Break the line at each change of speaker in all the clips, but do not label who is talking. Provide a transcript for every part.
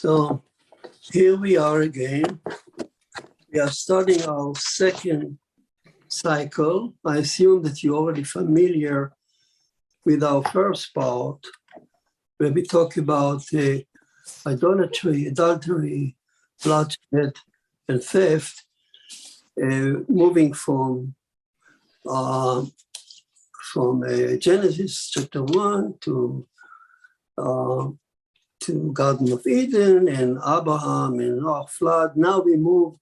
So here we are again. We are starting our second cycle. I assume that you're already familiar with our first part, where we talk about idolatry, adultery, bloodshed, and theft, moving from Genesis chapter 1 to Garden of Eden and Abraham and Noah flood. Now we move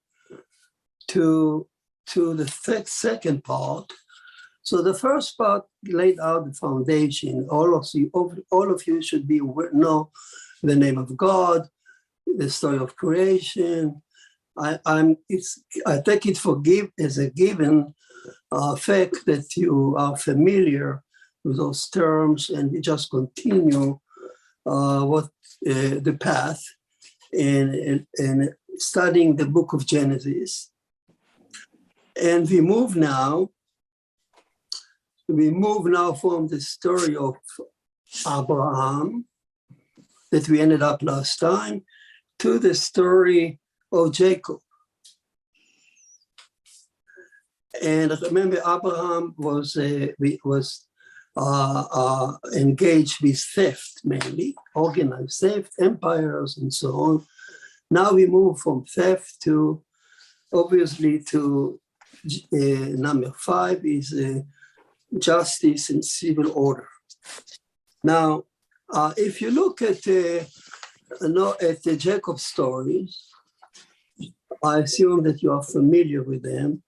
to the second part. So the first part laid out the foundation. All of you should know the name of God, the story of creation. I take it as a given fact that you are familiar with those terms, and we just continue the path in studying the book of Genesis. And we move now from the story of Abraham that we ended up last time to the story of Jacob. And remember, Abraham was engaged with theft mainly, organized theft, empires, and so on. Now we move from theft to, obviously, to number 5 is justice and civil order. Now, if you look at the Jacob stories, I assume that you are familiar with them.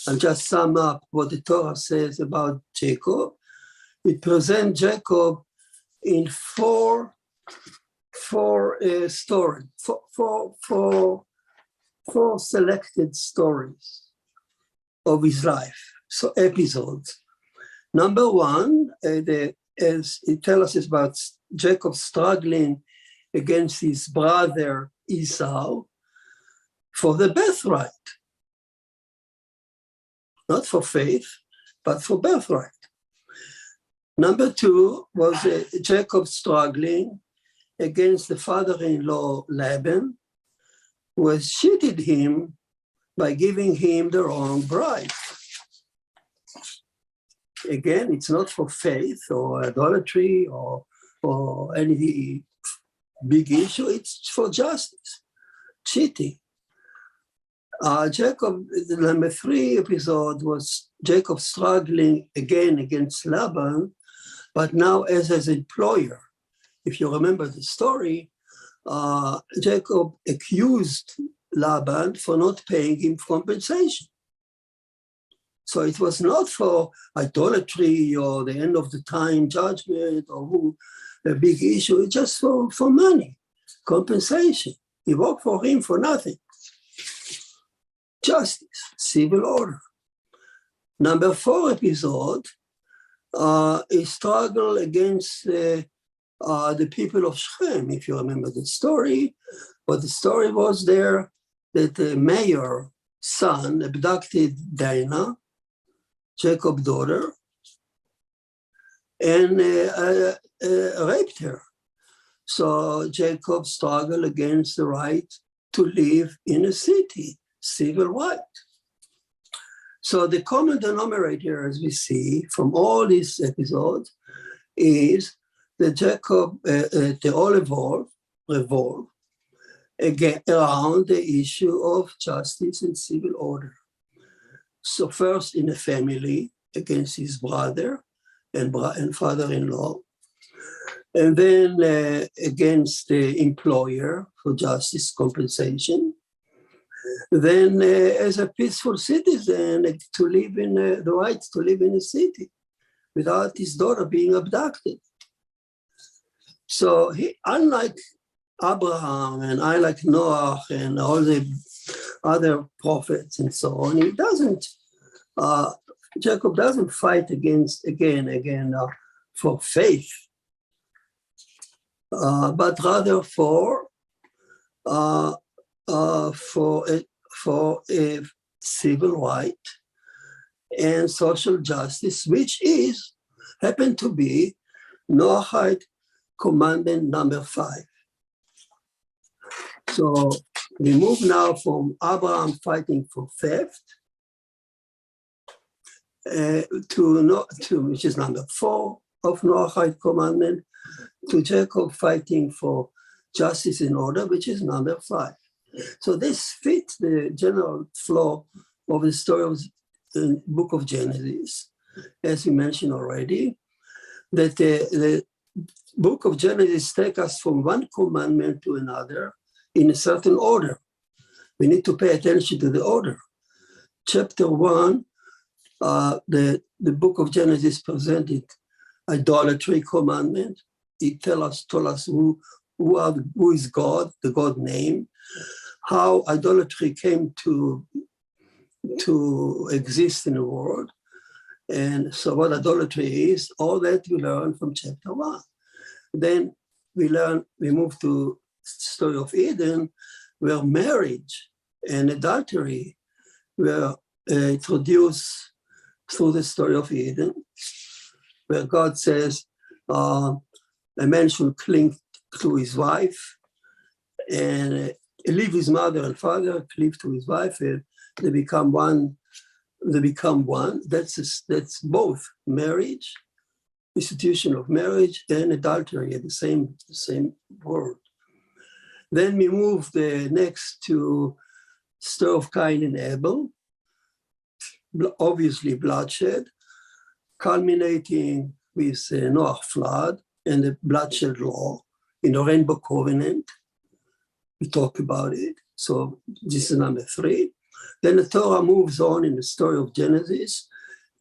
I'll just sum up what the Torah says about Jacob. It presents Jacob in four selected stories of his life, so episodes. Number 1, as it tells us about Jacob struggling against his brother Esau for the birthright. Not for faith, but for birthright. Number 2 was Jacob struggling against the father-in-law Laban, who has cheated him by giving him the wrong bride. Again, it's not for faith or idolatry or any big issue, it's for justice, cheating. Jacob, the number 3 episode was Jacob struggling again against Laban, but now as his employer. If you remember the story, Jacob accused Laban for not paying him compensation. So it was not for idolatry or the end of the time judgment or a big issue, it's just for money, compensation. He worked for him for nothing. Justice, civil order. Number 4 episode, a struggle against the people of Shechem, if you remember the story. But the story was there that the mayor's son abducted Dinah, Jacob's daughter, and raped her. So Jacob struggled against the right to live in a city, civil right. So the common denominator, as we see from all these episodes, is that Jacob, they all revolve again around the issue of justice and civil order. So first in a family against his brother and father-in-law, and then against the employer for justice compensation. Then as a peaceful citizen to live in the right to live in a city without his daughter being abducted. So he, unlike Abraham and unlike Noah and all the other prophets and so on, he doesn't, Jacob doesn't fight against, again, for faith, but rather for a civil right and social justice, which happened to be Noahide commandment number 5. So we move now from Abraham fighting for theft to which is number 4 of Noahide commandment, to Jacob fighting for justice and order, which is number 5. So this fits the general flow of the story of the book of Genesis, as we mentioned already, that the book of Genesis takes us from one commandment to another in a certain order. We need to pay attention to the order. Chapter 1, the book of Genesis presented idolatry commandment. It told us who is God, the God name, how idolatry came to exist in the world. And so what idolatry is, all that we learn from chapter 1. Then we move to story of Eden, where marriage and adultery were introduced through the story of Eden, where God says a man should cling to his wife and leave his mother and father, cleave to his wife, and they become one. That's both marriage, institution of marriage, and adultery at the same word. Then we move the next to story of Cain and Abel, obviously bloodshed, culminating with Noah flood and the bloodshed law in the Rainbow Covenant. We talk about it. So this is number 3. Then the Torah moves on in the story of Genesis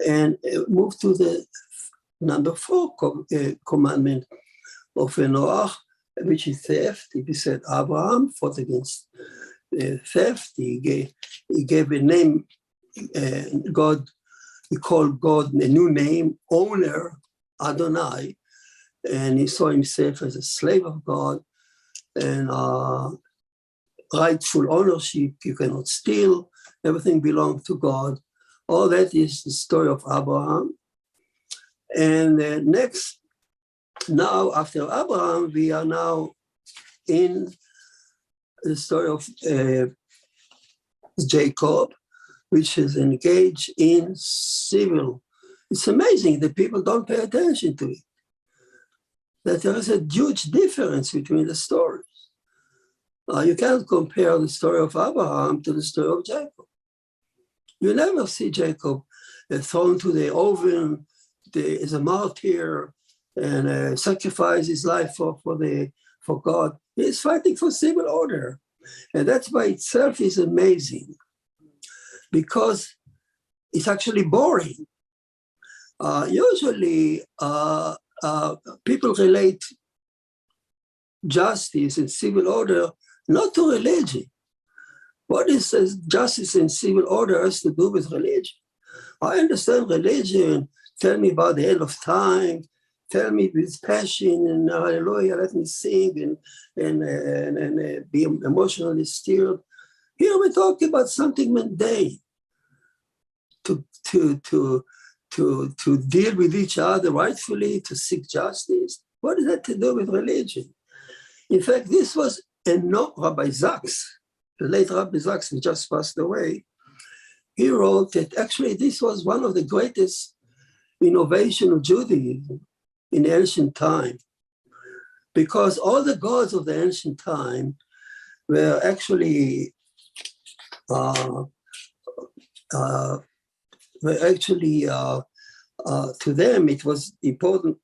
and moves to the number 4 commandment of Noah, which is theft. He said Abraham fought against theft. He gave a name, God. He called God a new name, owner, Adonai, and he saw himself as a slave of God and rightful ownership. You cannot steal. Everything belongs to God. All that is the story of Abraham. And next, now after Abraham, we are now in the story of Jacob, which is engaged in civil. It's amazing that people don't pay attention to it, that there is a huge difference between the stories. You can't compare the story of Abraham to the story of Jacob. You never see Jacob thrown to the oven as a martyr and sacrifice his life for God. He's fighting for civil order. And that by itself is amazing because it's actually boring. Usually people relate justice and civil order not to religion. What is justice and civil order has to do with religion? I understand religion. Tell me about the end of time. Tell me with passion and hallelujah, let me sing and be emotionally stirred. Here we're talking about something mundane. To deal with each other rightfully, to seek justice. What does that to do with religion? In fact, this was Rabbi Sachs, the late Rabbi Sachs, who just passed away. He wrote that actually this was one of the greatest innovation of Judaism in ancient time, because all the gods of the ancient time were actually to them it was important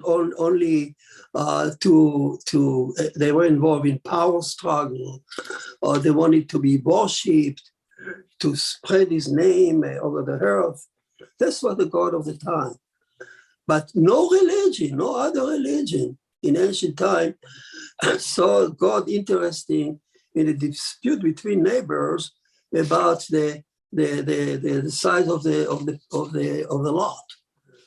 only to they were involved in power struggle, or they wanted to be worshipped, to spread his name over the earth. That's what the God of the time. But no religion, no other religion in ancient time saw God interesting in a dispute between neighbors about the size of the lot,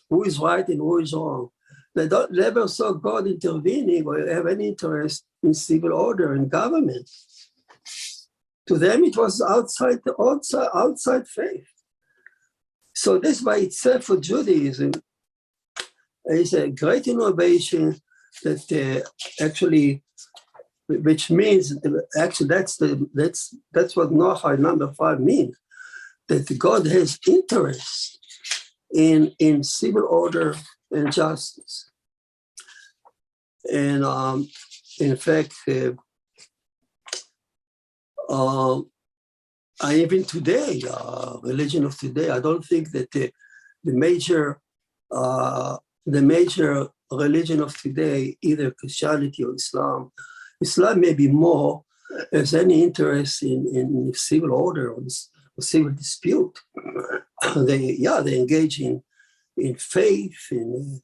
who is right and who is wrong. They never saw God intervening or have any interest in civil order and government. To them, it was outside faith. So this by itself for Judaism is a great innovation that actually which means actually that's what Noahide number 5 means, that God has interest in civil order and justice. And in fact, even today, religion of today, I don't think that the major religion of today, either Christianity or Islam maybe more has any interest in civil order or civil dispute. They engage in faith, in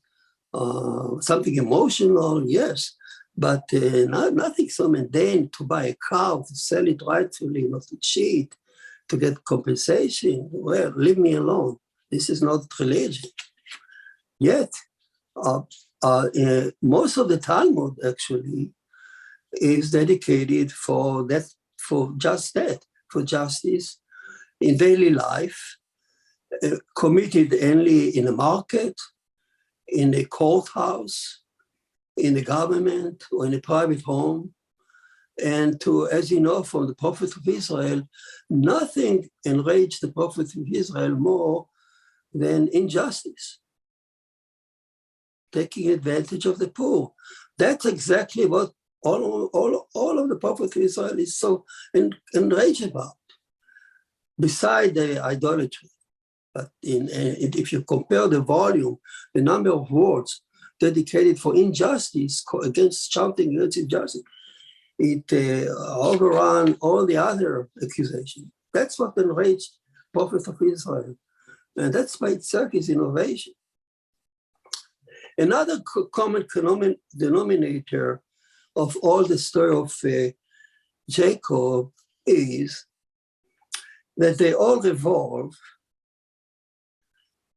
something emotional, yes, but nothing so mundane to buy a cow, to sell it rightfully, not to cheat, to get compensation. Well, leave me alone. This is not religion. Yet, most of the Talmud actually is dedicated for justice in daily life, committed only in a market, in a courthouse, in the government, or in a private home. And as you know from the Prophet of Israel, nothing enraged the Prophet of Israel more than injustice, taking advantage of the poor. That's exactly what all of the Prophet of Israel is so enraged about, beside the idolatry. But if you compare the volume, the number of words dedicated for injustice, shouting against injustice, it overran all the other accusations. That's what enraged Prophet of Israel. And that's by itself is innovation. Another common denominator of all the story of Jacob is that they all revolve,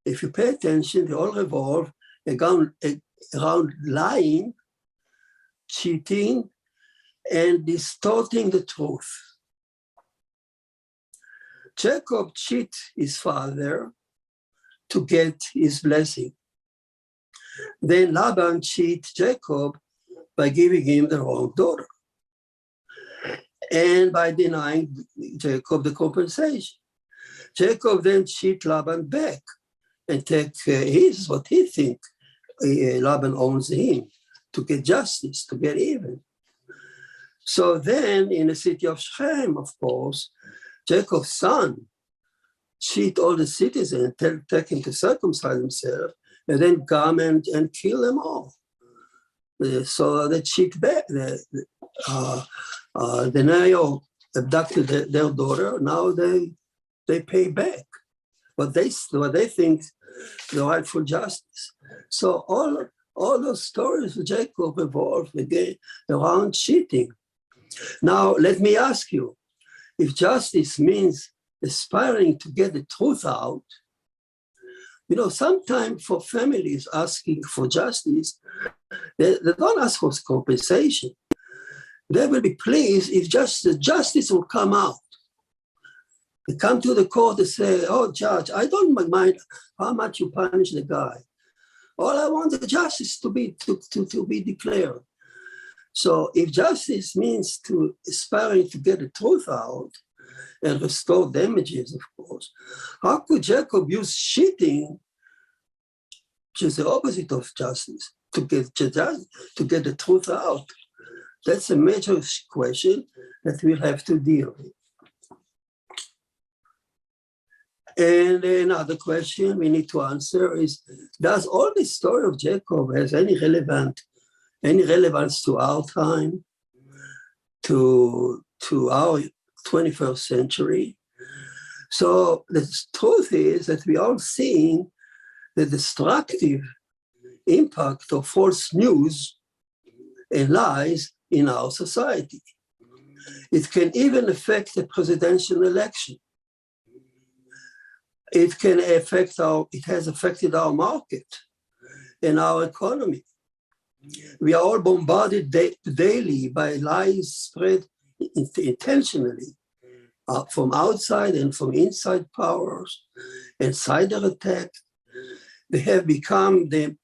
if you pay attention, they all revolve around lying, cheating, and distorting the truth. Jacob cheated his father to get his blessing. Then Laban cheated Jacob by giving him the wrong daughter and by denying Jacob the compensation. Jacob then cheated Laban back and take what he thinks Laban owns him, to get justice, to get even. So then in the city of Shechem, of course, Jacob's son cheat all the citizens and take him to circumcise himself, and then come and kill them all. So they cheat back. The Nile abducted their daughter. Now they pay back what they think the rightful justice. So all those stories of Jacob revolve again around cheating. Now let me ask you, if justice means aspiring to get the truth out, sometimes for families asking for justice, they don't ask for compensation. They will be pleased if just the justice will come out. They come to the court and say, "Oh, judge, I don't mind how much you punish the guy. All I want is justice to be declared." So if justice means to aspiring to get the truth out and restore damages, of course, how could Jacob use cheating, which is the opposite of justice, to get the truth out? That's a major question that we'll have to deal with. And another question we need to answer is, does all this story of Jacob has any relevance to our time, to our 21st century? So the truth is that we are seeing the destructive impact of false news and lies in our society. It can even affect the presidential election. It has affected our market and our economy. We are all bombarded daily by lies spread intentionally from outside and from inside powers and cyber attacks. They have become the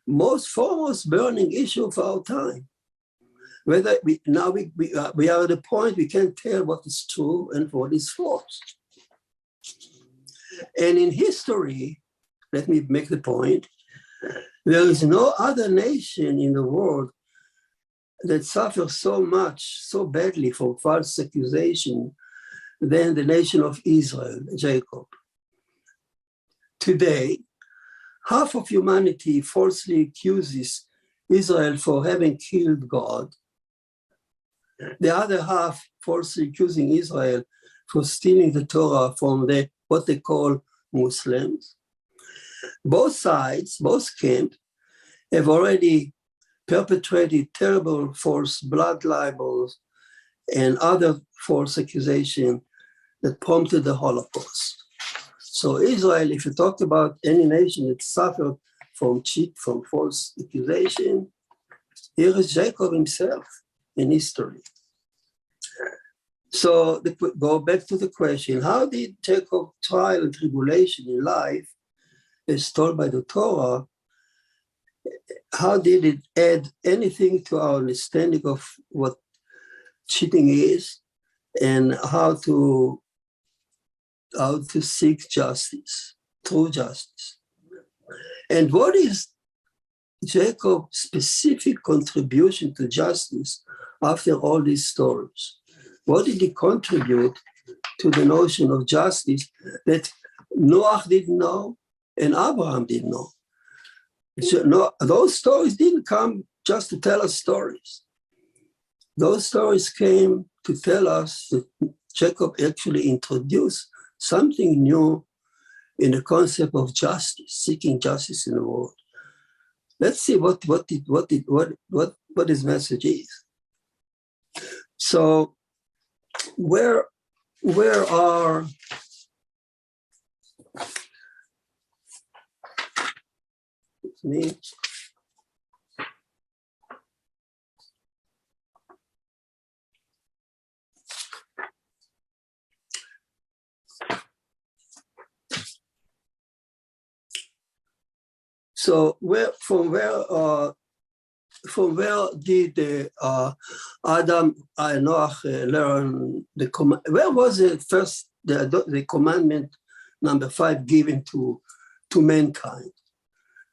most foremost burning issue of our time. Whether we are at a point we can't tell what is true and what is false. And in history, let me make the point, there is no other nation in the world that suffers so much, so badly from false accusation than the nation of Israel, Jacob. Today, half of humanity falsely accuses Israel for having killed God. The other half falsely accusing Israel for stealing the Torah from what they call Muslims. Both sides, both camps, have already perpetrated terrible false blood libels and other false accusations that prompted the Holocaust. So Israel, if you talk about any nation that suffered from false accusation, here is Jacob himself in history. So go back to the question, how did Jacob's trial and tribulation in life, as told by the Torah, how did it add anything to our understanding of what cheating is and how to seek justice, true justice? And what is Jacob's specific contribution to justice after all these stories? What did he contribute to the notion of justice that Noah didn't know and Abraham didn't know? So, no, those stories didn't come just to tell us stories. Those stories came to tell us that Jacob actually introduced something new in the concept of justice, seeking justice in the world. Let's see what his message is. So, where are me? So from where did Adam and Noah learn the command? Where was the first the commandment number 5 given to mankind?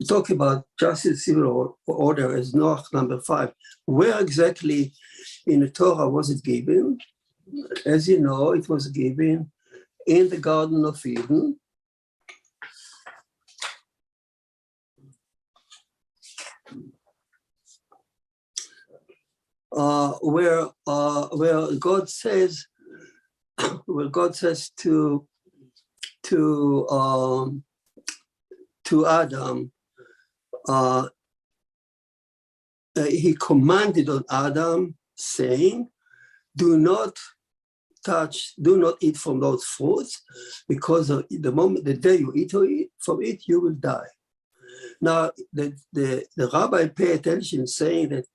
We talk about justice, civil order as Noah number 5. Where exactly in the Torah was it given? As you know, it was given in the Garden of Eden. Where God says to Adam, he commanded on Adam, saying, "Do not eat from those fruits, because the day you eat from it, you will die." Now, the rabbi pay attention, saying that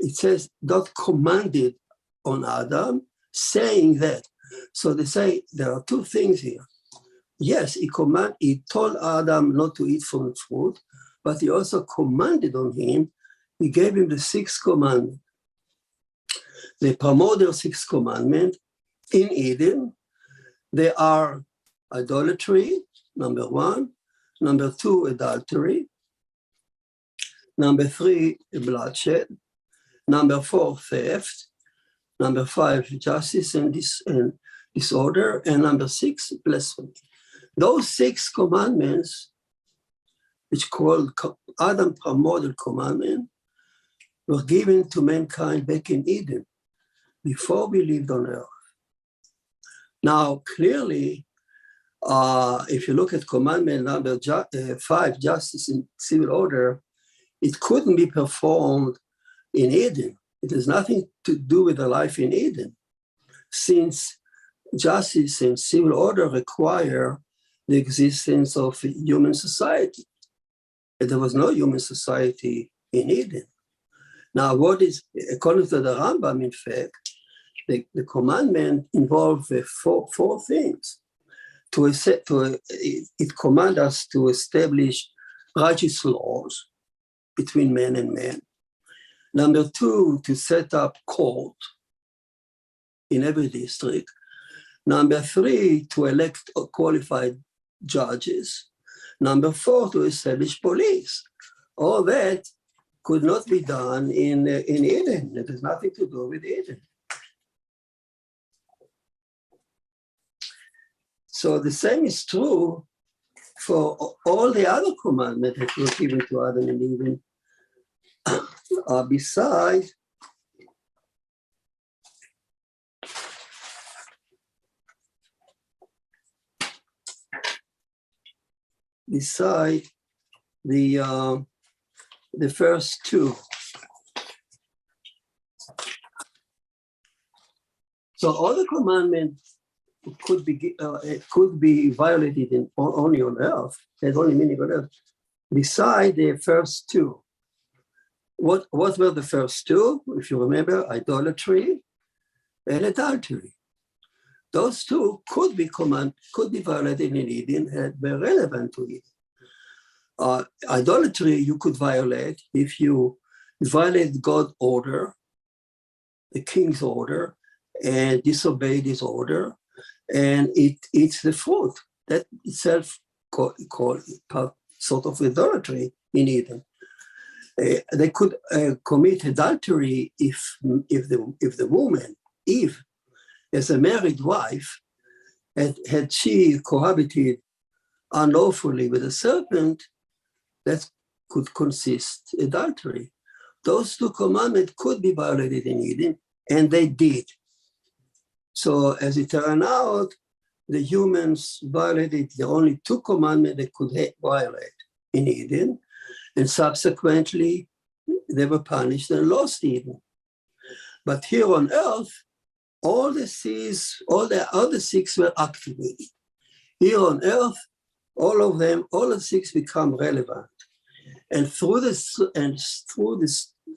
it says, not commanded on Adam, saying that. So they say there are two things here. Yes, he told Adam not to eat from the fruit, but he also commanded on him, he gave him the 6th commandment. The primordial 6th commandment in Eden, they are idolatry, number 1, number 2, adultery, number 3, bloodshed, number 4, theft, number 5, justice and disorder, and number 6, blasphemy. Those 6 commandments, which called Adam's primordial commandment, were given to mankind back in Eden, before we lived on earth. Now, clearly, if you look at commandment number 5, justice and civil order, it couldn't be performed in Eden. It has nothing to do with the life in Eden, since justice and civil order require the existence of human society. And there was no human society in Eden. Now, according to the Rambam, in fact, the commandment involved four things. It commands us to establish righteous laws between man and man. Number two, to set up court in every district. Number three, to elect qualified judges. Number four, to establish police. All that could not be done in Eden. It has nothing to do with Eden. So the same is true for all the other commandments that were given to Adam and Eve. Beside the first two. So all the commandments could be violated only on earth. There's only meaning on earth. Beside the first two. What were the first two? If you remember, idolatry and adultery. Those two could be violated in Eden and were relevant to Eden. Idolatry you could violate if you violate God's order, the king's order, and disobey his order, and it eats the fruit. That itself called sort of idolatry in Eden. They could commit adultery if the woman, Eve, as a married wife, had she cohabited unlawfully with a serpent, that could consist adultery. Those two commandments could be violated in Eden, and they did. So as it turned out, the humans violated the only two commandments they could violate in Eden, and subsequently they were punished and lost Eden. But here on earth, all the other six were activated. Here on earth, all the six become relevant. And through this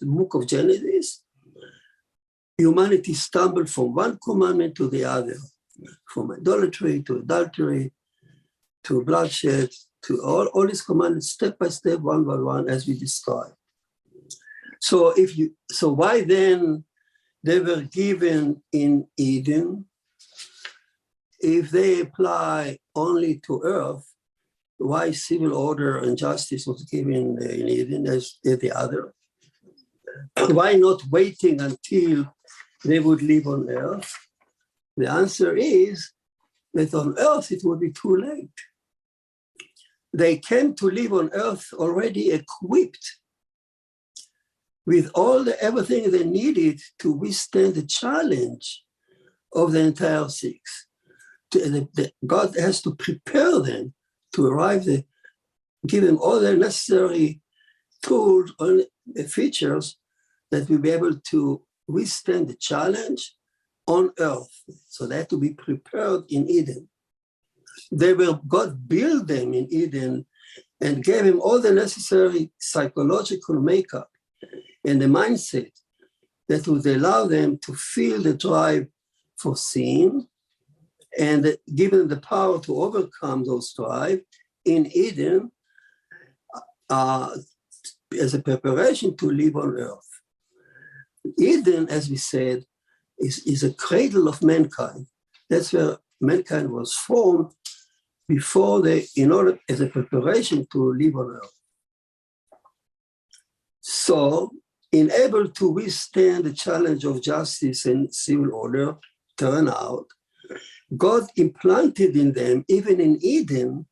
book of Genesis, humanity stumbled from one commandment to the other, from idolatry to adultery, to bloodshed, to all these commandments, step by step, one by one, as we described. So why then they were given in Eden? If they apply only to earth, why civil order and justice was given in Eden as the other? Why not waiting until they would live on earth? The answer is that on earth it would be too late. They came to live on earth already equipped with everything they needed to withstand the challenge of the entire six. God has to prepare them to arrive there, give them all the necessary tools, all the features that will be able to withstand the challenge on earth. So they had to be prepared in Eden. God built them in Eden and gave him all the necessary psychological makeup and the mindset that would allow them to feel the drive for sin and give them the power to overcome those drive in Eden as a preparation to live on earth. Eden, as we said, is a cradle of mankind. That's where mankind was formed as a preparation to live on earth. So, able to withstand the challenge of justice and civil order, turn out, God implanted in them, even in Eden,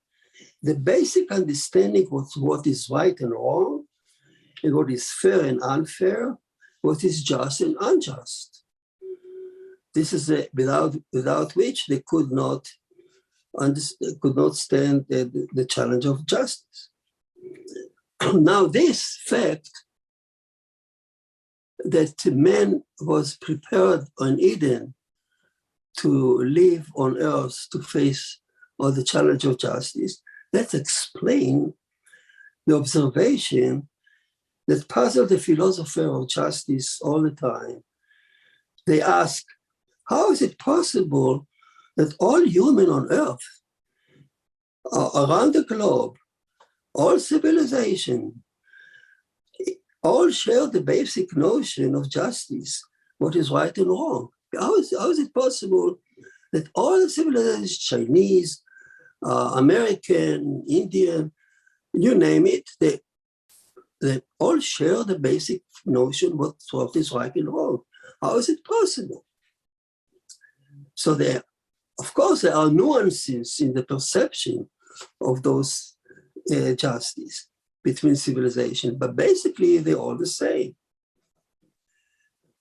the basic understanding of what is right and wrong, and what is fair and unfair, what is just and unjust. This is without which they could not stand the challenge of justice. Now, this fact that man was prepared on Eden to live on earth to face all the challenge of justice, that explains the observation that puzzled the philosopher of justice all the time. They ask, how is it possible that all humans on earth, around the globe, all civilization, all share the basic notion of justice, what is right and wrong. How is it possible that all the civilizations, Chinese, American, Indian, you name it, they all share the basic notion what is right and wrong. How is it possible? So of course, there are nuances in the perception of those justice between civilizations, but basically they're all the same.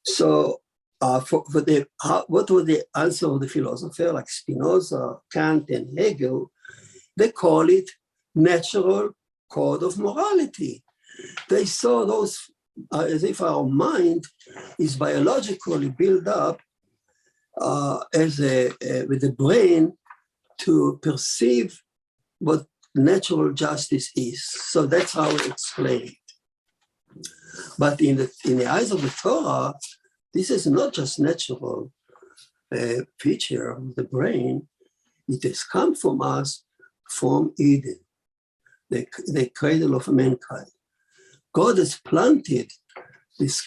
So what was the answer of the philosopher like Spinoza, Kant, and Hegel? They call it natural code of morality. They saw those as if our mind is biologically built up with the brain to perceive what natural justice is. So that's how we explain it. But in the eyes of the Torah, this is not just natural feature of the brain. It has come from us from Eden, the cradle of mankind. God has planted this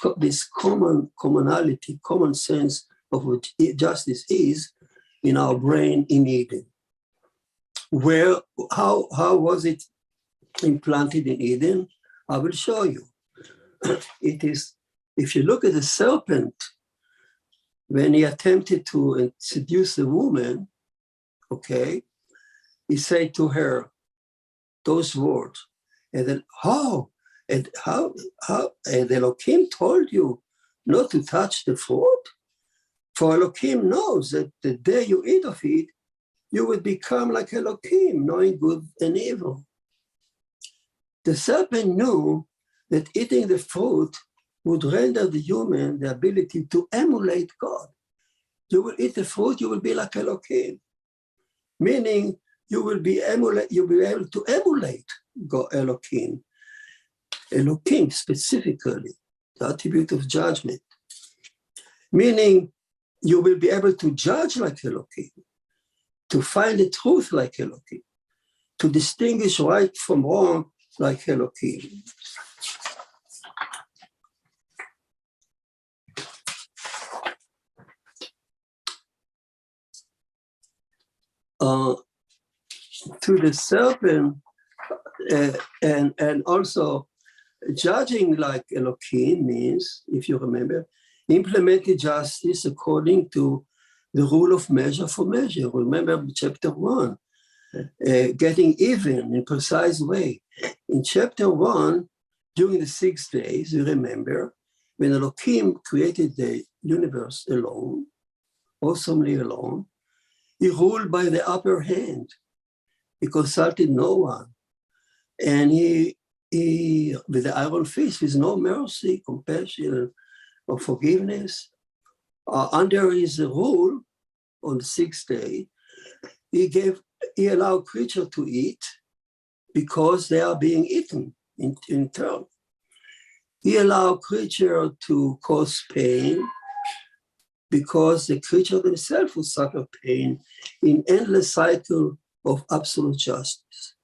commonality, common sense of what justice is in our brain in Eden. How was it implanted in Eden? I will show you. It is, if you look at the serpent, when he attempted to seduce the woman, okay, he said to her those words, and then how and Elohim told you not to touch the fruit? For Elohim knows that the day you eat of it, you will become like Elohim, knowing good and evil. The serpent knew that eating the fruit would render the human the ability to emulate God. You will eat the fruit, you will be like Elohim, meaning you will be able to emulate God, Elohim. Elohim specifically, the attribute of judgment, meaning you will be able to judge like Elohim, to find the truth like Elohim, to distinguish right from wrong like Elohim. To the serpent, and also judging like Elohim means, if you remember, implementing justice according to the rule of measure for measure. Remember chapter 1, getting even in precise way. In chapter 1, during the 6 days, you remember, when Elohim created the universe alone, awesomely alone, he ruled by the upper hand. He consulted no one. And he with the iron fist, with no mercy, compassion, or forgiveness, under his rule on the 6th day, he allowed creatures to eat because they are being eaten in turn. He allowed creatures to cause pain because the creature themselves will suffer pain in endless cycle of absolute justice.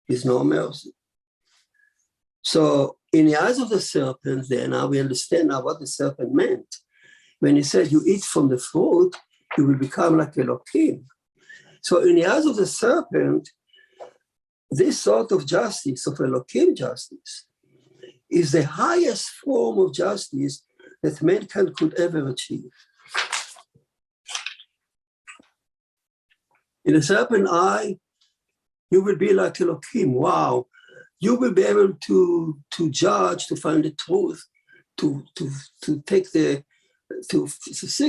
There's no mercy. So in the eyes of the serpent, then now we understand now what the serpent meant. When he said, you eat from the fruit, you will become like Elohim. So in the eyes of the serpent, this sort of justice, of Elohim justice, is the highest form of justice that mankind could ever achieve. In the serpent eye, you will be like Elohim. Wow. You will be able to judge, to find the truth, to seek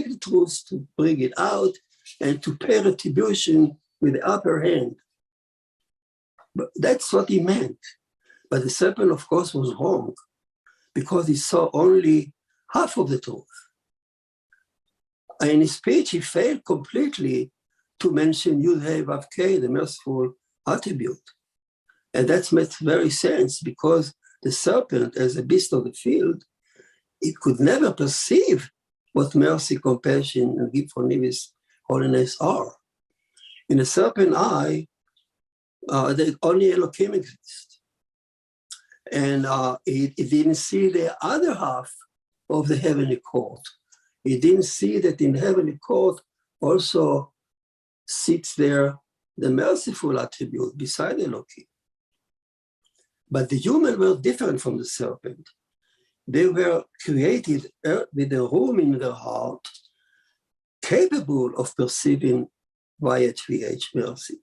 the truth, to bring it out, and to pay retribution with the upper hand. But that's what he meant. But the serpent, of course, was wrong because he saw only half of the truth. In his speech, he failed completely to mention Yud-Heh Vav-Keh, the merciful attribute. And that makes very sense because the serpent, as a beast of the field, it could never perceive what mercy, compassion, and forgiveness, holiness are. In the serpent eye, only Elohim exists. And he didn't see the other half of the heavenly court. He didn't see that in the heavenly court also sits there the merciful attribute beside Elohim. But the humans were different from the serpent. They were created with a room in their heart capable of perceiving YHVH mercy.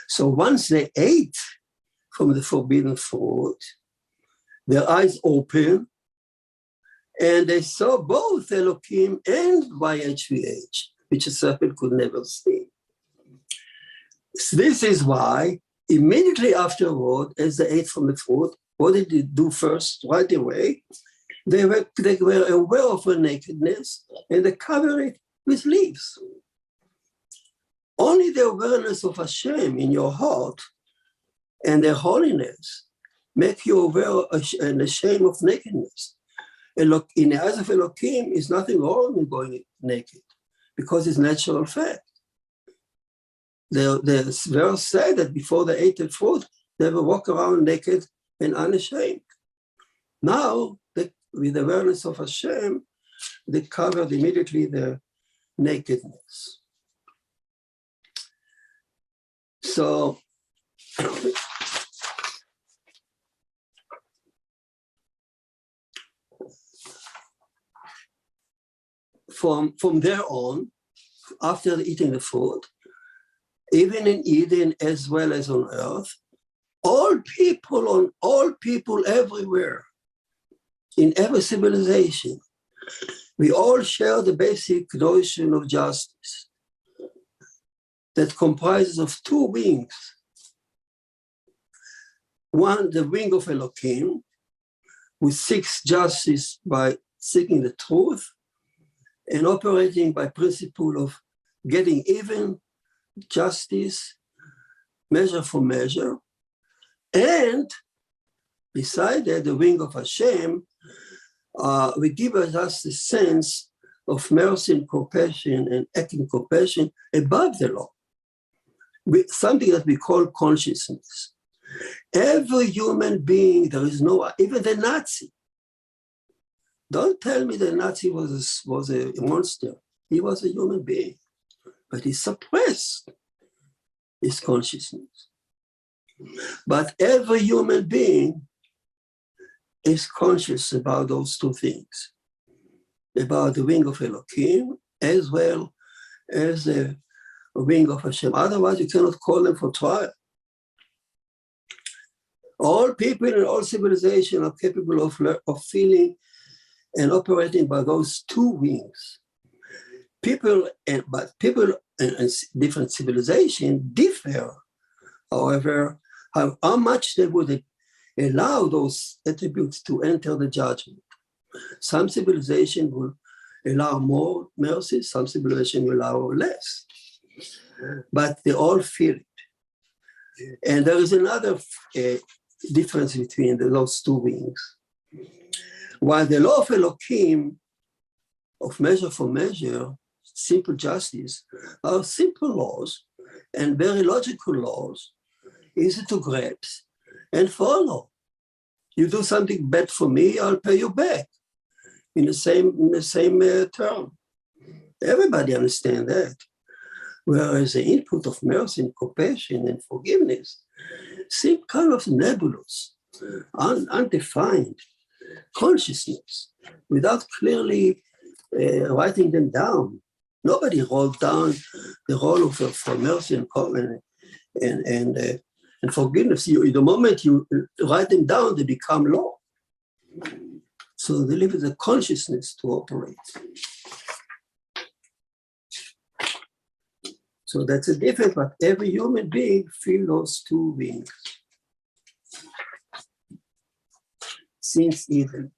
So once they ate from the forbidden fruit, their eyes opened and they saw both Elohim and YHVH, which a serpent could never see. So this is why immediately afterward, as they ate from the fruit, what did they do first? Right away, they were aware of their nakedness and they covered it with leaves. Only the awareness of Hashem in your heart and their holiness make you aware and ashamed of nakedness. In the eyes of Elohim, is nothing wrong with going naked because it's natural fact. The verse said that before they ate the fruit, they would walk around naked and unashamed. Now, with the awareness of Hashem, they covered immediately their nakedness. So, from there on, after eating the fruit, even in Eden as well as on earth, all people everywhere, in every civilization, we all share the basic notion of justice that comprises of two wings. One, the wing of Elohim, who seeks justice by seeking the truth and operating by principle of getting even, justice, measure for measure. And beside that, the wing of Hashem, we give us the sense of mercy and compassion and acting compassion above the law, something that we call consciousness. Every human being, there is no, even the Nazi. Don't tell me the Nazi was a monster. He was a human being, but he suppressed his consciousness. But every human being is conscious about those two things, about the wing of Elohim as well as the wing of Hashem. Otherwise, you cannot call them for trial. All people in all civilization are capable of feeling and operating by those two wings. People in different civilizations differ, however, how much they would allow those attributes to enter the judgment. Some civilization will allow more mercy, some civilization will allow less, but they all feel it. And there is another difference between those two wings. While the law of Elohim, of measure for measure, simple justice, are simple laws and very logical laws, easy to grasp and follow. You do something bad for me, I'll pay you back in the same term. Everybody understands that. Whereas the input of mercy and compassion and forgiveness seem kind of nebulous, undefined consciousness, without clearly writing them down. Nobody wrote down the role for mercy and forgiveness. The moment you write them down, they become law. So they leave the consciousness to operate. So that's a difference, but every human being feels those two wings. Since Eden.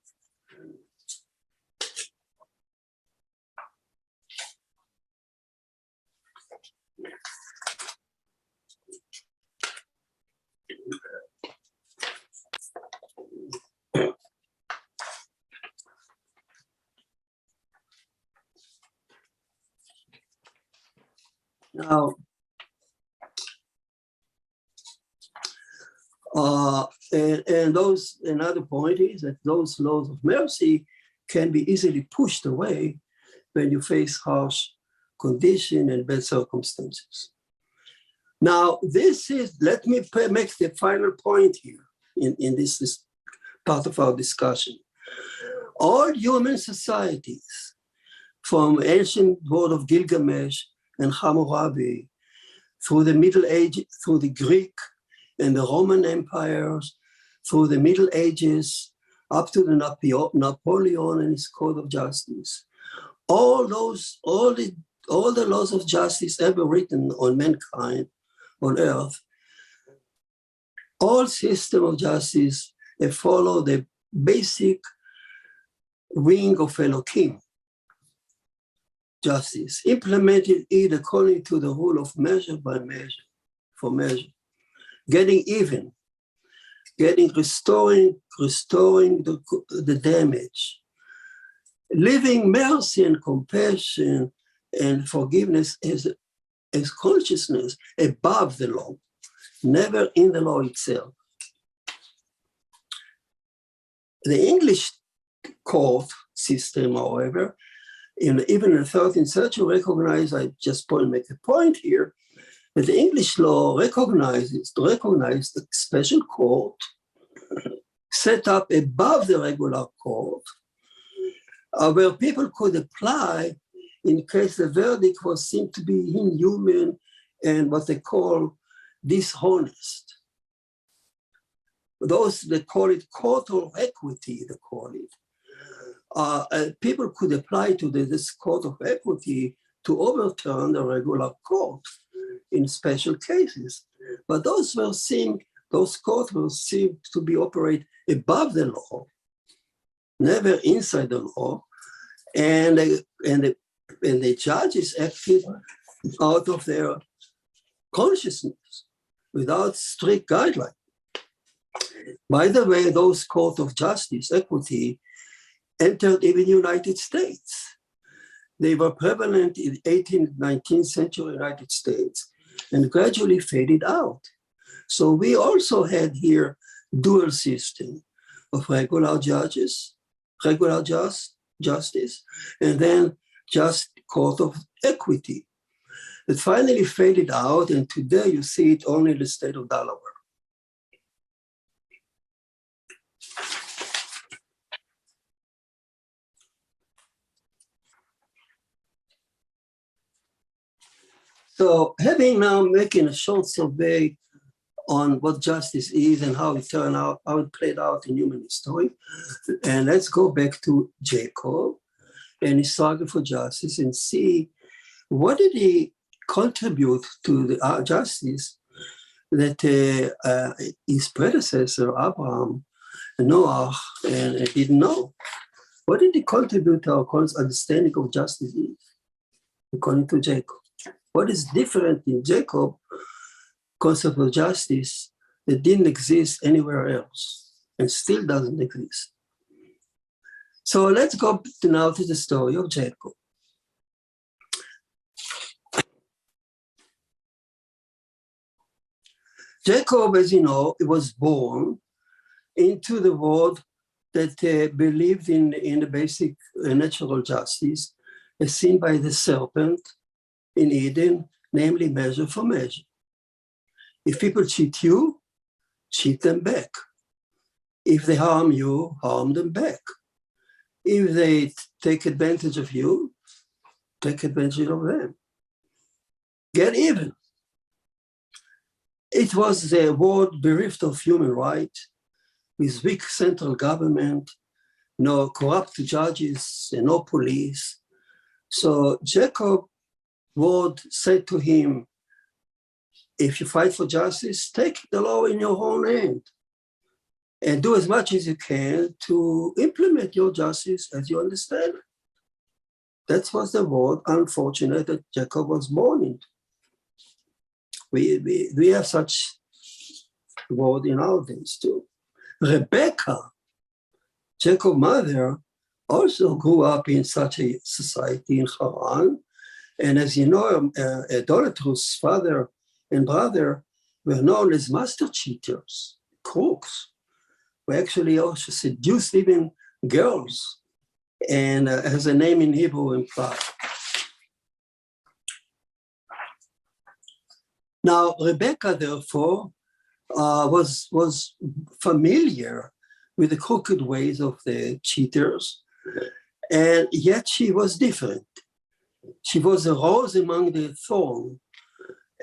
Now, And another point is that those laws of mercy can be easily pushed away when you face harsh conditions and bad circumstances. Now, let me make the final point here in this part of our discussion. All human societies, from ancient world of Gilgamesh and Hammurabi, through the Middle Ages, through the Greek and the Roman empires, through the Middle Ages, up to the Napoleon and his code of justice. All the laws of justice ever written on mankind, on earth, all system of justice, they follow the basic wing of Elohim justice, implemented it according to the rule of measure by measure, for measure, getting even, restoring the damage, living mercy and compassion and forgiveness as consciousness above the law, never in the law itself. The English court system, however, even in the 13th century, recognized, I just make a point here, that the English law recognized the special court set up above the regular court, where people could apply in case the verdict was seen to be inhuman and what they call dishonest. Those, they call it court of equity, they call it. People could apply to this court of equity to overturn the regular court in special cases. But those courts were seen to be operate above the law, never inside the law, and the judges acted out of their consciousness without strict guidelines. By the way, those courts of justice, equity, entered even United States. They were prevalent in 18th, 19th century United States and gradually faded out. So we also had here dual system of regular judges, regular justice, and then just court of equity. It finally faded out, and today you see it only in the state of Delaware. So having now making a short survey on what justice is and how it turned out, how it played out in human history, and let's go back to Jacob and his struggle for justice and see what did he contribute to the justice that his predecessor, Abraham, Noah, and didn't know. What did he contribute to our understanding of justice is, according to Jacob? What is different in Jacob concept of justice that didn't exist anywhere else and still doesn't exist? So let's go now to the story of Jacob. Jacob, as you know, was born into the world that believed in the basic natural justice as seen by the serpent in Eden, namely measure for measure. If people cheat you, cheat them back. If they harm you, harm them back. If they take advantage of you, take advantage of them. Get even. It was the world bereft of human rights, with weak central government, no corrupt judges, and no police. So Jacob would say to him, if you fight for justice, take the law in your own hand and do as much as you can to implement your justice as you understand it. That was the world, unfortunate, that Jacob was born into. We have such word in our days too. Rebecca, Jacob's mother, also grew up in such a society in Haran. And as you know, idolatrous father and brother were known as master cheaters, crooks. who actually also seduced even girls, and has a name in Hebrew implied. Now, Rebecca, therefore, was familiar with the crooked ways of the cheaters, and yet she was different. She was a rose among the thorn,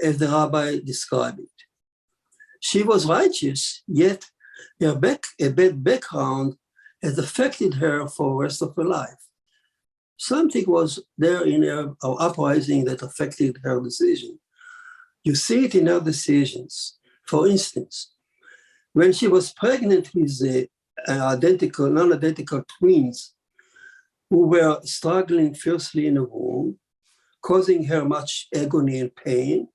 as the rabbi described it. She was righteous, yet a bad background has affected her for the rest of her life. Something was there in her uprising that affected her decision. You see it in her decisions. For instance, when she was pregnant with the non-identical twins who were struggling fiercely in the womb, causing her much agony and pain,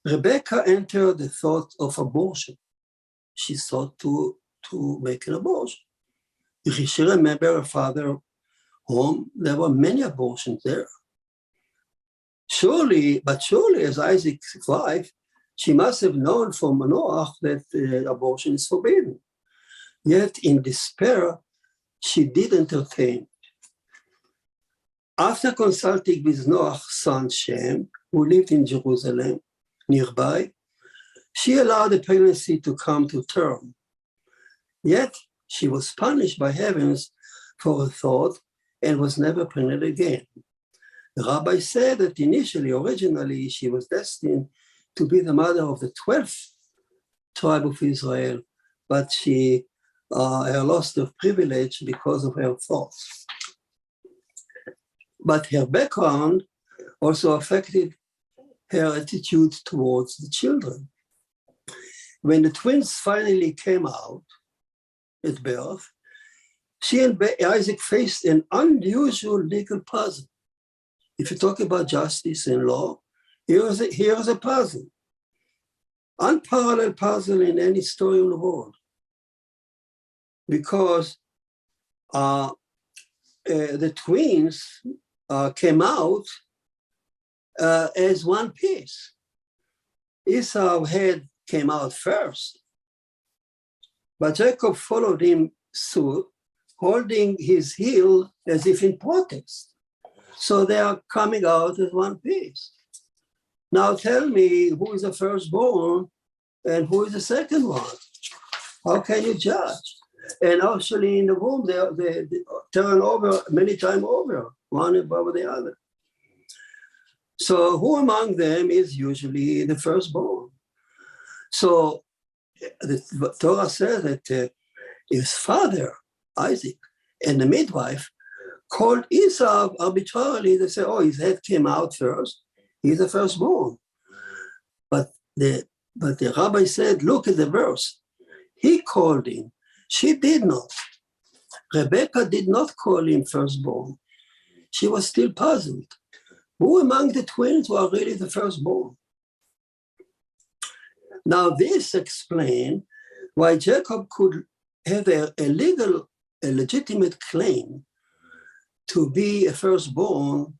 Rebecca entered the thought of abortion. She sought to make an abortion. If she remembered her father's home, there were many abortions there. Surely, as Isaac's wife, she must have known from Noah that abortion is forbidden. Yet in despair, she did entertain. After consulting with Noah's son Shem, who lived in Jerusalem nearby, she allowed the pregnancy to come to term. Yet she was punished by heavens for her thought and was never pregnant again. The rabbi said that originally, she was destined to be the mother of the 12th tribe of Israel, but she lost her privilege because of her thoughts. But her background also affected her attitude towards the children. When the twins finally came out at birth, she and Isaac faced an unusual legal puzzle. If you talk about justice and law, here's a puzzle. Unparalleled puzzle in any story in the world. Because the twins came out as one piece. Esau's head came out first, but Jacob followed him suit, holding his heel as if in protest. So they are coming out as one piece. Now tell me who is the firstborn and who is the second one? How can you judge? And actually in the womb, they turn over many times over, one above the other. So who among them is usually the firstborn? So the Torah says that his father, Isaac, and the midwife called Esau arbitrarily. They say, oh, his head came out first. He's the firstborn. But the rabbi said, look at the verse. He called him. She did not. Rebecca did not call him firstborn. She was still puzzled. Who among the twins were really the firstborn? Now this explains why Jacob could have a legitimate claim to be a firstborn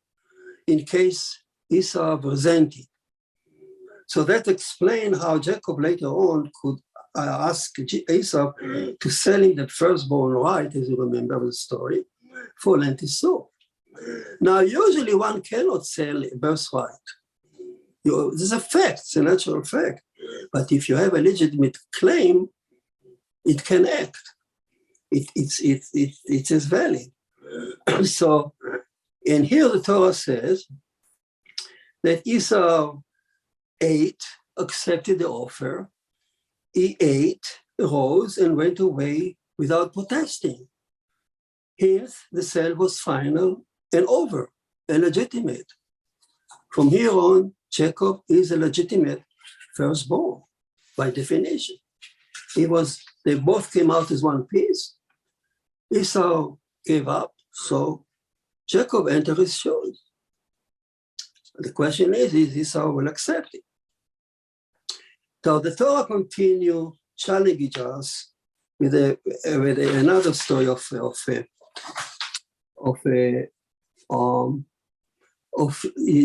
in case Esau resented. So that explains how Jacob later on could ask Esau to sell him the firstborn right, as you remember the story, for lentil soup. Now, usually one cannot sell a birthright. There's a fact, it's a natural fact. But if you have a legitimate claim, it can act. It is valid. So, and here the Torah says that Esau ate, accepted the offer. He ate, rose, and went away without protesting. Hence, the sale was final and over, and legitimate. From here on, Jacob is a legitimate firstborn, by definition. They both came out as one piece. Esau gave up, so Jacob entered his shoes. The question is Esau will accept it? So the Torah continues challenging us with another story of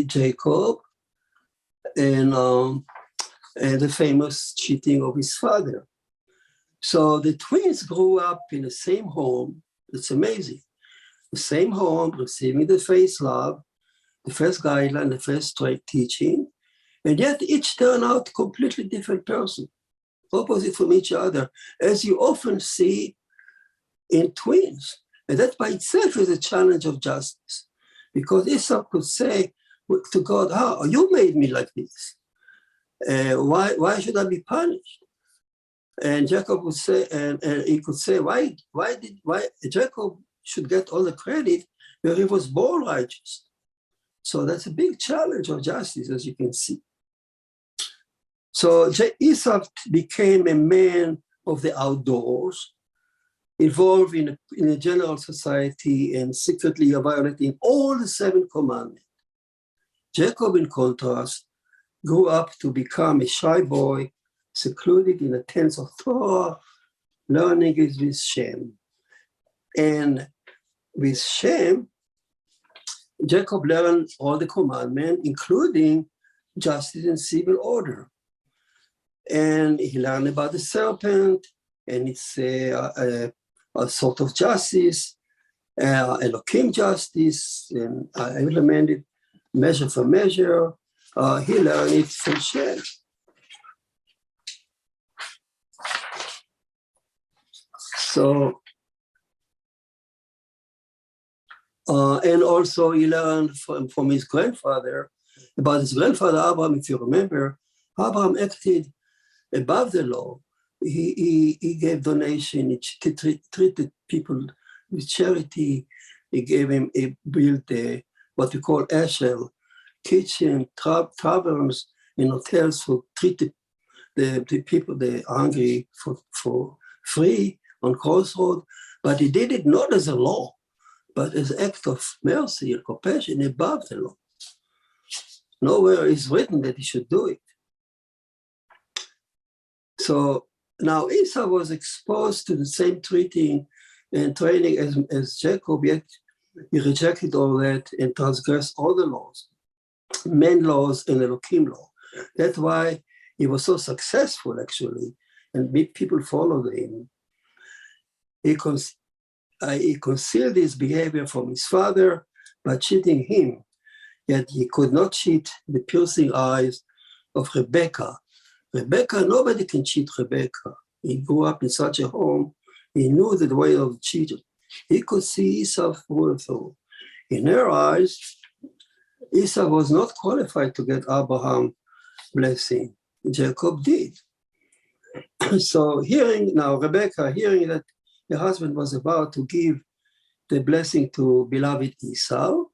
Jacob and the famous cheating of his father. So the twins grew up in the same home. It's amazing. The same home, receiving the first love, the first guideline, the first straight teaching, and yet each turned out a completely different person, opposite from each other, as you often see in twins. And that by itself is a challenge of justice, because Esau could say to God, "Oh, you made me like this. Why should I be punished?" And Jacob would say, and he could say, why Jacob should get all the credit where he was born righteous? So that's a big challenge of justice, as you can see. So Esau became a man of the outdoors, involved in a general society and secretly violating all the 7 commandments. Jacob, in contrast, grew up to become a shy boy, secluded in the tents of Torah, learning it with Shem. And with Shem, Jacob learned all the commandments, including justice and civil order. And he learned about the serpent, and it's a sort of justice, Elohim justice, and I implemented measure for measure. He learned it from Shem. So, and also he learned from his grandfather, about his grandfather Abraham. If you remember, Abraham acted above the law. He gave donation, he treated people with charity. He built what we call Eshel, kitchen, taverns, and hotels for treated the people, the hungry, for free on Crossroad. But he did it not as a law, but as an act of mercy and compassion above the law. Nowhere is written that he should do it. So now Esau was exposed to the same treating and training as Jacob, yet he rejected all that and transgressed all the laws, men laws and Elohim law. That's why he was so successful, actually, and people followed him. He concealed his behavior from his father by cheating him, yet he could not cheat the piercing eyes of Rebekah. Rebekah, nobody can cheat Rebekah. He grew up in such a home, he knew the way of cheating. He could see Esau through and through. In her eyes, Esau was not qualified to get Abraham's blessing. Jacob did. So Rebekah, hearing that her husband was about to give the blessing to beloved Esau,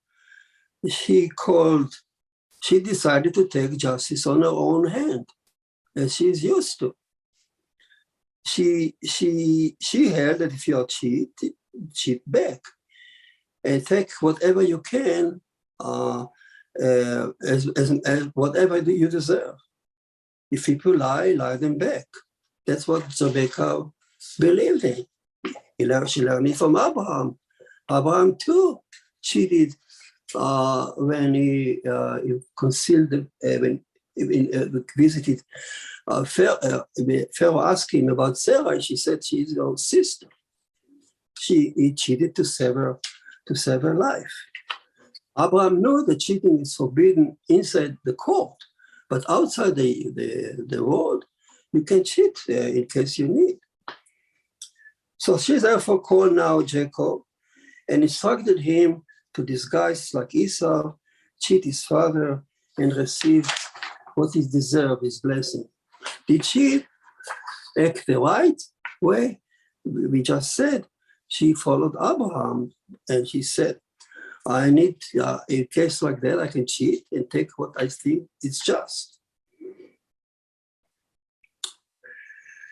she decided to take justice on her own hand, as she's used to. She held that if you cheat back, and take whatever you can as whatever you deserve. If people lie them back. That's what Rebekah believed in. She learned it from Abraham. Abraham too cheated when he concealed, when visited Pharaoh asked him about Sarah. She said she's your sister. He cheated to save her life. Abraham knew that cheating is forbidden inside the court, but outside the world, you can cheat in case you need. So she therefore called now Jacob and instructed him to disguise like Esau, cheat his father, and receive what he deserved, his blessing. Did she act the right way? We just said she followed Abraham, and she said, I need, in a case like that, I can cheat and take what I think is just.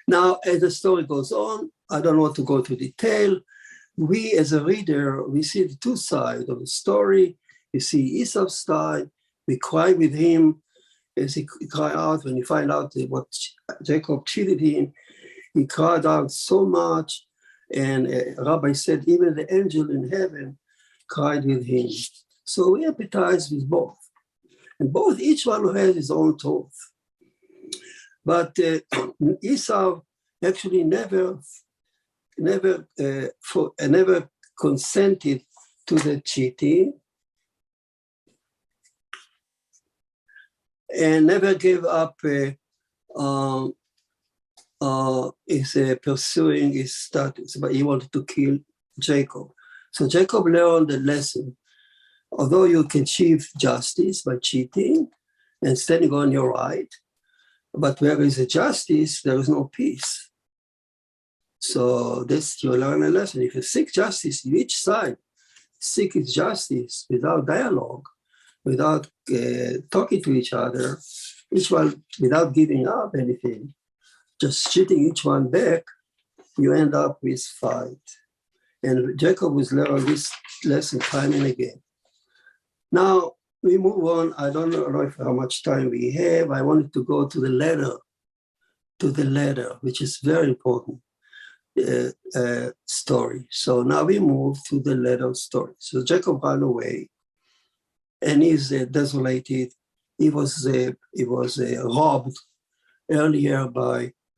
Now, as the story goes on, I don't want to go to detail. We, as a reader, we see the two sides of the story. We see Esau's side. We cry with him as he cried out when he found out what Jacob cheated him. He cried out so much, and Rabbi said even the angel in heaven cried with him. So we empathize with both. And each one has his own truth. But Esau actually never consented to the cheating, and never gave up pursuing his status, but he wanted to kill Jacob. So Jacob learned the lesson. Although you can achieve justice by cheating and standing on your right, but where is a justice, there is no peace. So this, you learn a lesson. If you seek justice, each side seek its justice without dialogue, without talking to each other, each one without giving up anything, just cheating each one back, you end up with fight. And Jacob was learning this lesson time and again. Now we move on. I don't know how much time we have. I wanted to go to the letter, which is very important story. So now we move to the letter story. So Jacob ran away, and he's desolated. He was robbed earlier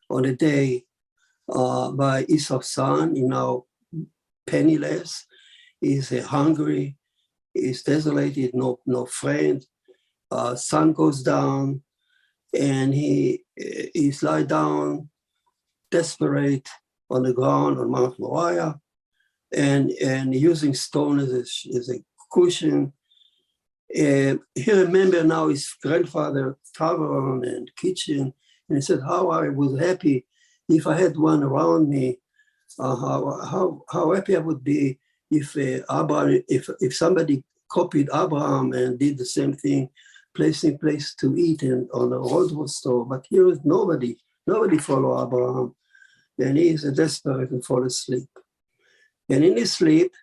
on a day by Esau's son. You know, penniless. He's hungry. He's desolated. No friend. Sun goes down, and he's lie down, desperate on the ground on Mount Moriah, and using stone as a cushion. He remembered now his grandfather tavern and kitchen, and he said, "How I was happy if I had one around me. How happy I would be if Abraham, if somebody copied Abraham and did the same thing, placing place to eat and on the road store. But here is nobody follow Abraham, and he is desperate and fall asleep. And in his sleep,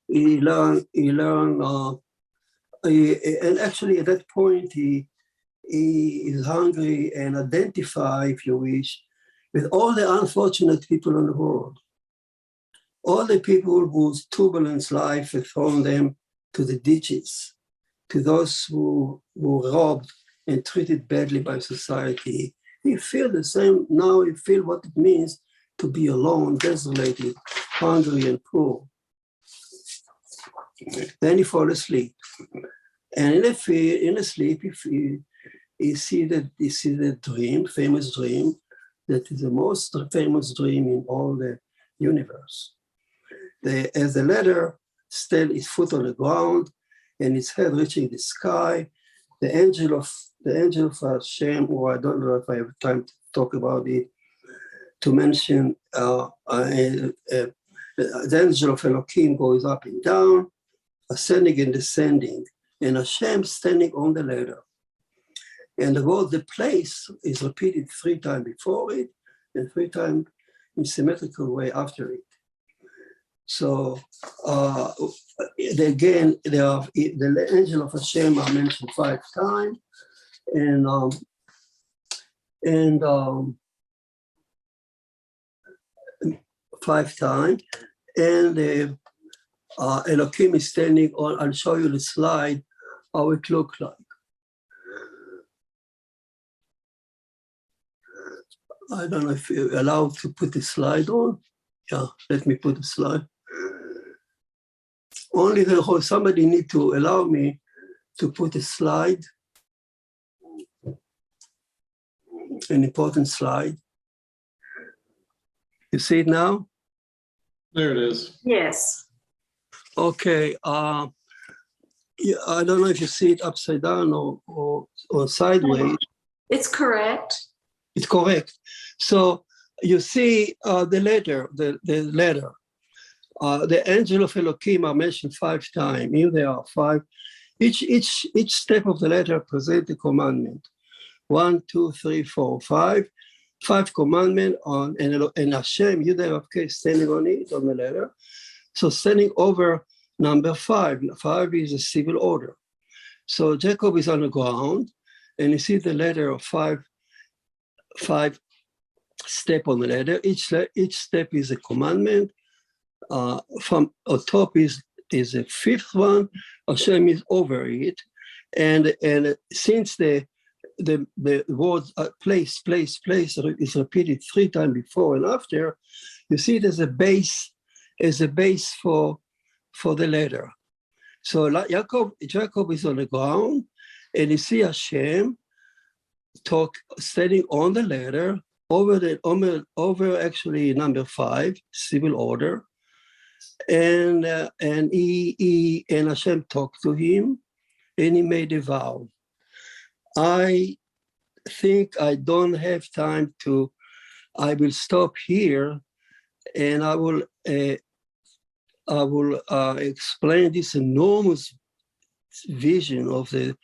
he learned, and actually at that point he is hungry and identify, if you wish, with all the unfortunate people in the world. All the people whose turbulent life has thrown them to the ditches, to those who were robbed and treated badly by society. He feels the same now. He feels what it means to be alone, desolated, hungry, and poor. Then he falls asleep, and in his sleep, he see the dream, famous dream, that is the most famous dream in all the universe. As the ladder still his foot on the ground and his head reaching the sky, the angel of Hashem, or I don't know if I have time to talk about it, to mention the angel of Elohim goes up and down, ascending and descending, and Hashem standing on the ladder. And the place is repeated 3 times before it and 3 times in symmetrical way after it. So again, the angel of Hashem are mentioned 5 times, and 5 times, and Elohim is standing on. I'll show you the slide how it looks like. I don't know if you're allowed to put the slide on. Yeah, let me put the slide. Only somebody need to allow me to put a slide, an important slide. You see it now?
There it is.
Yes.
Okay. Yeah, I don't know if you see it upside down or sideways.
It's correct.
It's correct. So you see the letter. The angel of Elohim are mentioned 5 times. Here there are 5. Each step of the letter presents a commandment. 1, 2, 3, 4, 5. 5 commandments on, and Hashem, you there, okay, standing on it, on the letter. So standing over number 5. 5 is a civil order. So Jacob is on the ground, and you see the letter of 5 step on the ladder. Each step is a commandment. From on top is a 5th one. Hashem is over it, and since the the word place is repeated 3 times before and after, you see it as a base for the letter. So like Jacob is on the ground, and you see Hashem standing on the ladder over actually number 5, civil order, and Hashem talked to him, and he made a vow. I think I don't have time to. I will stop here, and I will explain this enormous vision of the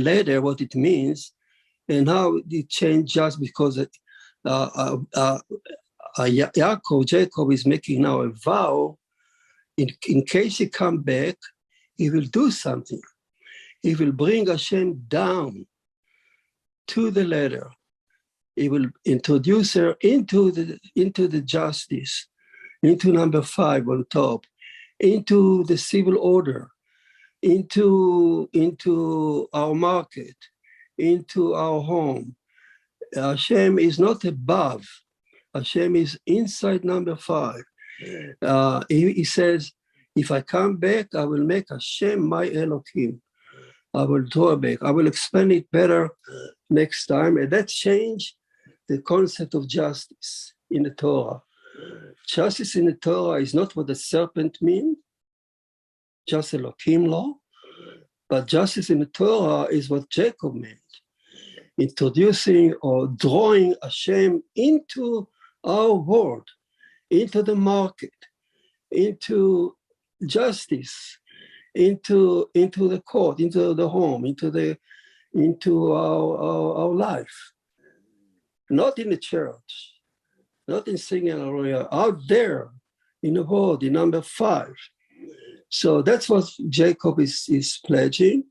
letter, what it means, and how it changed just because Jacob is making now a vow. In case he come back, he will do something. He will bring Hashem down to the letter. He will introduce her into the justice, into number 5 on top, into the civil order, into our market, into our home. Hashem is not above. Hashem is inside number 5. He says, if I come back, I will make Hashem my Elohim. I will draw back. I will explain it better next time. And that changed the concept of justice in the Torah. Justice in the Torah is not what the serpent means, just Elohim law, but justice in the Torah is what Jacob meant, introducing or drawing Hashem into our world, into the market, into justice, into the court, into the home, into our life. Not in the church, not in singing hallelujah, out there in the world, in number 5. So that's what Jacob is pledging.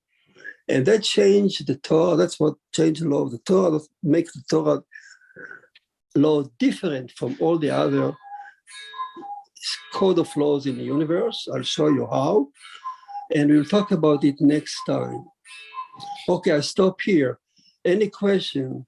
And that changed the Torah. That's what changed the law of the Torah, that makes the Torah law different from all the other code of laws in the universe. I'll show you how. And we'll talk about it next time. Okay, I stop here. Any question?